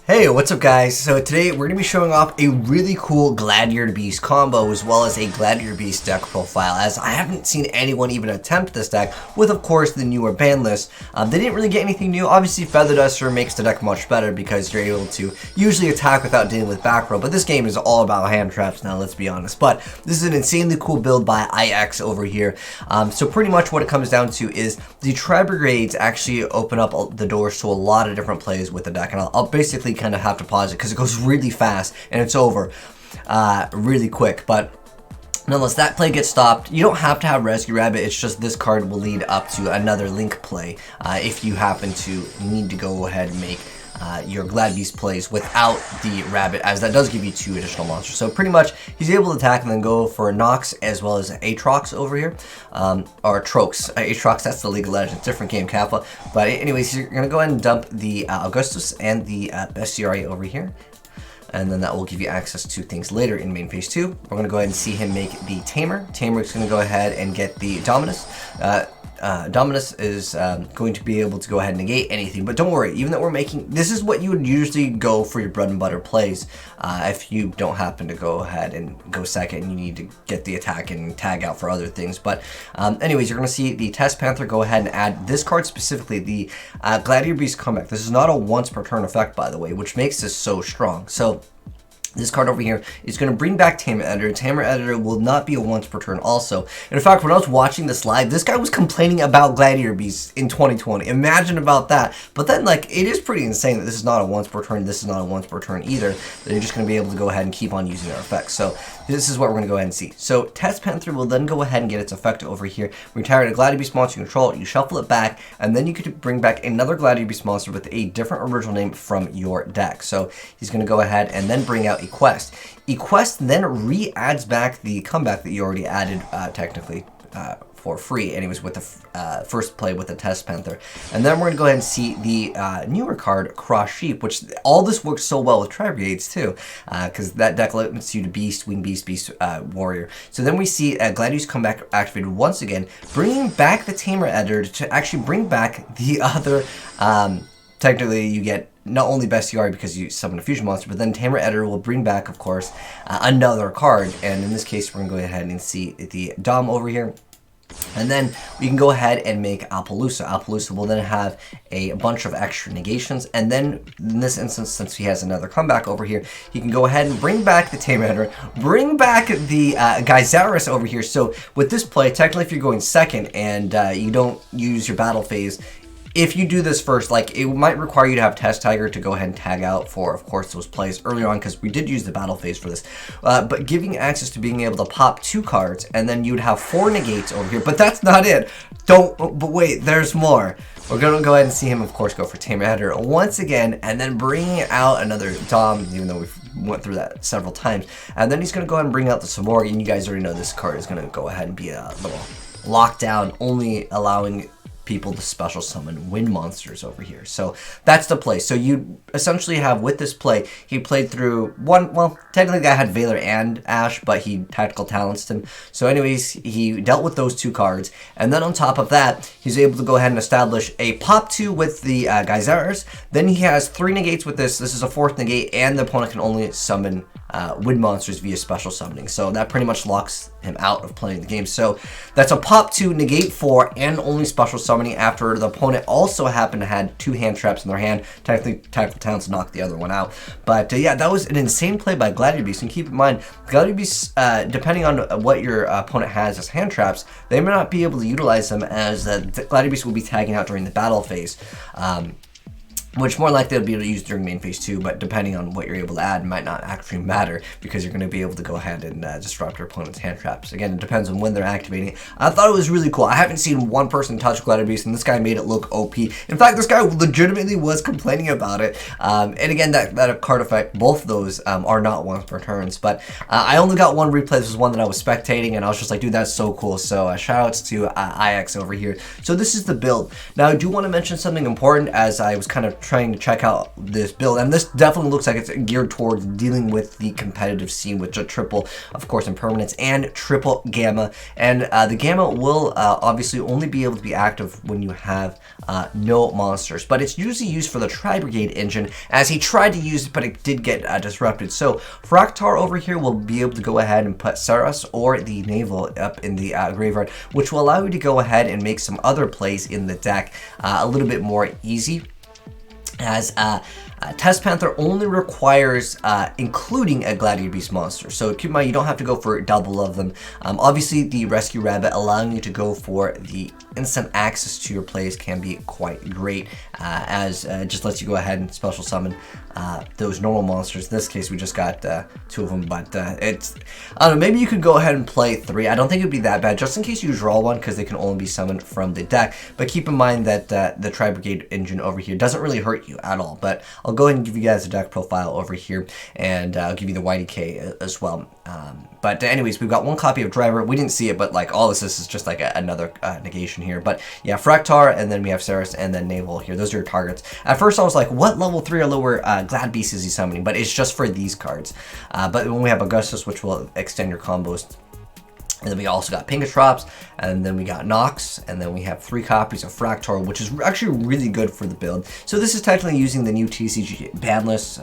Hey, what's up guys? So today we're going to be showing off a really cool Gladiator Beast combo as well as a Gladiator Beast deck profile, as I haven't seen anyone even attempt this deck with, of course, the newer ban list. They didn't really get anything new. Obviously, Feather Duster makes the deck much better because you're able to usually attack without dealing with back row, but this game is all about hand traps now, let's be honest. But this is an insanely cool build by IX over here. So pretty much what it comes down to is the Tri-Brigades actually open up the doors to a lot of different plays with the deck, and I'll basically kind of have to pause it because it goes really fast and it's over really quick. But nonetheless, that play gets stopped. You don't have to have Rescue Rabbit, it's just this card will lead up to another Link play if you happen to need to go ahead and make your Glad Beast plays without the Rabbit, as that does give you 2 additional monsters. So pretty much he's able to attack and then go for a Nox as well as Aatrox over here, or Trox. Aatrox, that's the League of Legends, different game, Kappa. But anyways, you're gonna go ahead and dump the Augustus and the Bestiary over here, and then that will give you access to things later in main phase 2. We're gonna go ahead and see him make the Tamer. Tamer's gonna go ahead and get the Dominus. Dominus is going to be able to go ahead and negate anything, but don't worry, even though we're making, this is what you would usually go for your bread and butter plays if you don't happen to go ahead and go second and you need to get the attack and tag out for other things. But anyways, you're going to see the Test Panther go ahead and add this card specifically, the Gladiator Beast Comeback. This is not a once per turn effect, by the way, which makes this so strong. So this card over here is going to bring back Tamer Editor. Tamer Editor will not be a once per turn also. And in fact, when I was watching this live, this guy was complaining about Gladiator Beasts in 2020. Imagine about that. But then, like, it is pretty insane that this is not a once per turn. This is not a once per turn either. That you're just going to be able to go ahead and keep on using their effects. So this is what we're going to go ahead and see. So Test Panther will then go ahead and get its effect over here. Retire a Gladiator Beast monster you control. You shuffle it back, and then you could bring back another Gladiator Beast monster with a different original name from your deck. So he's going to go ahead and then bring out Equest. Equest then re-adds back the comeback that you already added technically for free, anyways, with the first play with the Test Panther. And then we're going to go ahead and see the newer card, Cross Sheep, which all this works so well with Tri-Brigades too, because that deck limits you to Beast, Wing Beast, Beast Warrior. So then we see Gladiator's comeback activated once again, bringing back the Tamer Editor to actually bring back the other, technically you get not only Bestiary because you summon a fusion monster, but then Tamer Editor will bring back, of course, another card. And in this case, we're going to go ahead and see the Dom over here. And then we can go ahead and make Appaloosa. Appaloosa will then have a bunch of extra negations. And then in this instance, since he has another comeback over here, he can go ahead and bring back the Tamer Editor, bring back the Geysaris over here. So with this play, technically if you're going second and you don't use your battle phase, if you do this first, like, it might require you to have Test Tiger to go ahead and tag out for, of course, those plays earlier on, because we did use the battle phase for this. But giving access to being able to pop 2 cards, and then you'd have 4 negates over here. But that's not it. But wait, there's more. We're going to go ahead and see him, of course, go for Tamer Editor once again, and then bring out another Dom, even though we've went through that several times. And then he's going to go ahead and bring out the Samorg, and you guys already know this card is going to go ahead and be a little lockdown, only allowing people to special summon wind monsters over here. So that's the play. So you essentially have, with this play, he played through one, well, technically the guy had Valor and Ash, but he tactical talents him. So anyways, he dealt with those 2 cards, and then on top of that, he's able to go ahead and establish a pop 2 with the Geysaris. Then he has 3 negates with this. This is a 4th negate, and the opponent can only summon wind monsters via special summoning. So that pretty much locks him out of playing the game. So that's a pop 2, negate 4, and only special summoning after the opponent also happened to have 2 hand traps in their hand. Technically, Tactical Talents knocked the other one out. But yeah, that was an insane play by Gladiator Beast. And keep in mind, Gladiator Beast, depending on what your opponent has as hand traps, they may not be able to utilize them, as Gladiator Beast will be tagging out during the battle phase. Which more likely they'll be able to use during main phase 2, but depending on what you're able to add, might not actually matter, because you're going to be able to go ahead and disrupt your opponent's hand traps. Again, it depends on when they're activating it. I thought it was really cool. I haven't seen one person touch Gladiator Beast, and this guy made it look OP. In fact, this guy legitimately was complaining about it. And again, that card effect, both of those are not once per turns, but I only got one replay. This was one that I was spectating, and I was just like, dude, that's so cool. So shout outs to IX over here. So this is the build. Now, I do want to mention something important, as I was kind of trying to check out this build, and this definitely looks like it's geared towards dealing with the competitive scene with the triple, of course, impermanence and triple gamma. And the gamma will obviously only be able to be active when you have no monsters, but it's usually used for the Tri-Brigade engine, as he tried to use it, but it did get disrupted. So Fraktar over here will be able to go ahead and put Saras or the Naval up in the graveyard, which will allow you to go ahead and make some other plays in the deck a little bit more easy, as Test Panther only requires including a Gladiator Beast monster. So keep in mind, you don't have to go for double of them. Obviously, the Rescue Rabbit allowing you to go for the instant access to your plays can be quite great, as just lets you go ahead and special summon those normal monsters. In this case, we just got 2 of them, but it's, I don't know, maybe you could go ahead and play 3. I don't think it would be that bad, just in case you draw one, because they can only be summoned from the deck. But keep in mind that the Tri-Brigade engine over here doesn't really hurt you at all. But I'll go ahead and give you guys a deck profile over here, and I'll give you the YDK as well. But anyways, we've got 1 copy of Driver. We didn't see it, but like all this is just like another negation here. But yeah, Fraktar, and then we have Saras, and then Naval here. Those are your targets. At first I was like, what level 3 or lower Glad Beast is he summoning? But it's just for these cards. But when we have Augustus, which will extend your combos. And then we also got Pinkatrops, and then we got Nox, and then we have 3 copies of Fraktar, which is actually really good for the build. So this is technically using the new TCG ban list.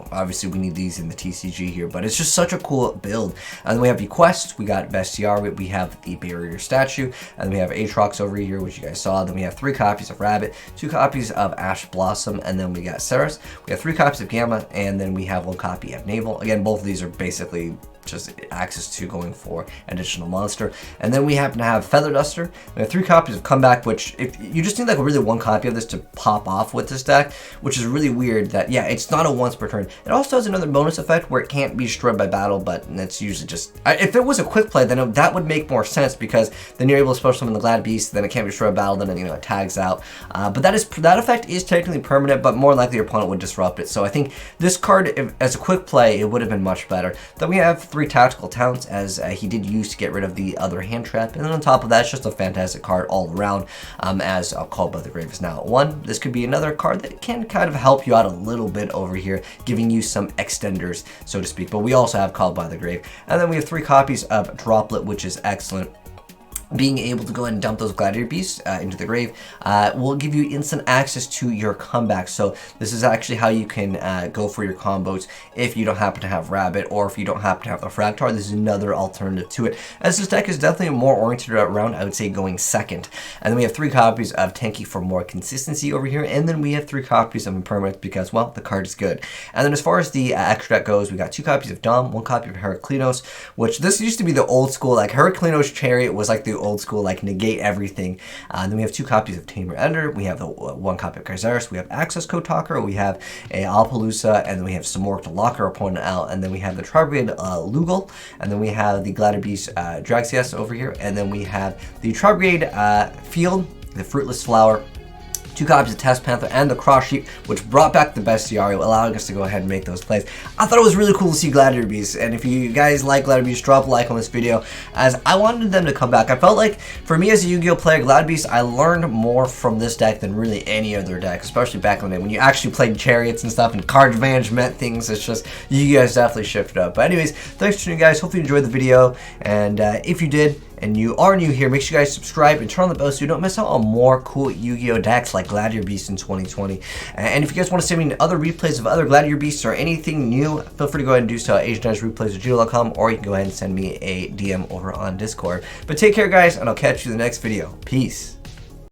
Obviously, we need these in the TCG here, but it's just such a cool build. And then we have Bequest, we got Bestiar, we have the Barrier Statue, and then we have Aatrox over here, which you guys saw. Then we have 3 copies of Rabbit, 2 copies of Ash Blossom, and then we got Saras. We have 3 copies of Gamma, and then we have 1 copy of Naval. Again, both of these are basically just access to going for an additional monster. And then we happen to have Feather Duster. We have 3 copies of Comeback, which if you just need like really 1 copy of this to pop off with this deck, which is really weird that, yeah, it's not a once per turn. It also has another bonus effect where it can't be destroyed by battle, but it's usually just, if it was a quick play, then that would make more sense, because then you're able to special summon the Glad Beast, then it can't be destroyed by battle, then it tags out. But that effect is technically permanent, but more likely your opponent would disrupt it. So I think this card, as a quick play, it would have been much better. Then we have 3 tactical talents, as he did use to get rid of the other hand trap, and then on top of that, it's just a fantastic card all around, as Called by the Grave is now at 1. This could be another card that can kind of help you out a little bit over here, giving you some extenders, so to speak. But we also have Called by the Grave, and then we have 3 copies of Droplet, which is excellent. Being able to go ahead and dump those Gladiator Beasts into the grave will give you instant access to your comeback. So this is actually how you can go for your combos if you don't happen to have Rabbit, or if you don't happen to have the Fraktar. This is another alternative to it, as this deck is definitely more oriented around, I would say, going second. And then we have 3 copies of Tenki for more consistency over here, and then we have 3 copies of Impermanence because, well, the card is good. And then as far as the extra deck goes, we got 2 copies of Dom, 1 copy of Heraclinos, which this used to be the old school, like Heraclinos Chariot was like the old school, like negate everything. Then we have 2 copies of Tamer Ender, we have the 1 copy of Kaisaris, we have Access Code Talker, we have a Alpaloosa, and then we have Samork to lock our opponent out, and then we have the Tri-Brigade Lugal, and then we have the Gladiator Beast Draxias over here, and then we have the Tri-Brigade Field, the Fruitless Flower, 2 copies of Test Panther, and the Cross Sheep, which brought back the Bestiario, allowing us to go ahead and make those plays. I thought it was really cool to see Gladiator Beasts, and if you guys like Gladiator Beasts, drop a like on this video, as I wanted them to come back. I felt like, for me as a Yu-Gi-Oh player, Gladiator Beasts, I learned more from this deck than really any other deck, especially back in the day when you actually played Chariots and stuff, and card advantage meant things. It's just, you guys definitely shifted up. But anyways, thanks for tuning in, guys. Hopefully you enjoyed the video, and if you did, and you are new here, make sure you guys subscribe and turn on the bell so you don't miss out on more cool Yu-Gi-Oh decks like Gladiator Beasts in 2020. And if you guys want to send me other replays of other Gladiator Beasts or anything new, feel free to go ahead and do so at azneyesreplays@gmail.com, or you can go ahead and send me a DM over on Discord. But take care, guys, and I'll catch you in the next video. Peace.